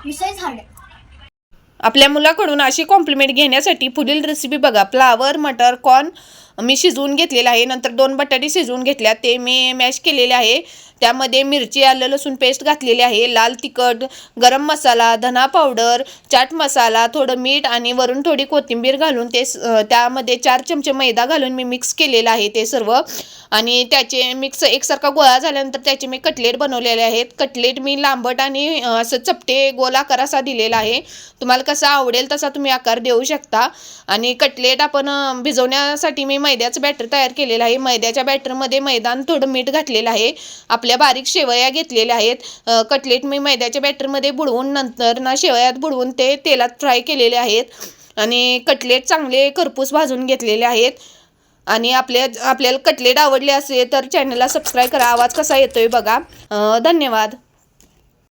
मिसळ झाले। आपल्या मुलाकडून अशी कॉम्प्लिमेंट घेण्यासाठी पुढील रेसिपी बघा। फ्लावर, मटर, कॉर्न मी शिजवून घेतलेला आहे। नंतर 2 बटाटे शिजवून घेतल्या, ते मी मॅश केलेले आहे। त्यामध्ये मिरची, आलं लसूण पेस्ट घातलेली आहे, लाल तिखट, गरम मसाला, धना पावडर, चाट मसाला, थोडं मीठ आणि वरून थोडी कोथिंबीर घालून ते त्यामध्ये 4 चमचे मैदा घालून मी मिक्स केलेलं आहे ते सर्व। आणि त्याचे मिक्स एकसारखा गोळा झाल्यानंतर त्याचे मी कटलेट बनवलेले आहेत। कटलेट मी लांबट आणि असं चपटे गोल आकार असा दिलेला आहे। तुम्हाला कसा आवडेल तसा तुम्ही आकार देऊ शकता। आणि कटलेट आपण भिजवण्यासाठी मी मैद्याचं बॅटर तयार केलेलं आहे। मैद्याच्या बॅटरमध्ये मैदा आणि थोडं मीठ घातलेलं आहे। आपल्या बारीक शेवया घेतलेल्या आहेत। कटलेट मी मैद्याच्या बॅटरमध्ये बुडवून नंतर ना शेवयात बुडवून ते तेलात फ्राय केलेले आहेत। आणि कटलेट चांगले खरपूस भाजून घेतलेले आहेत। आणि आपल्याला कटलेट आवडले असेल तर चॅनलला सबस्क्राईब करा। आवाज कसा येतोय बघा। धन्यवाद।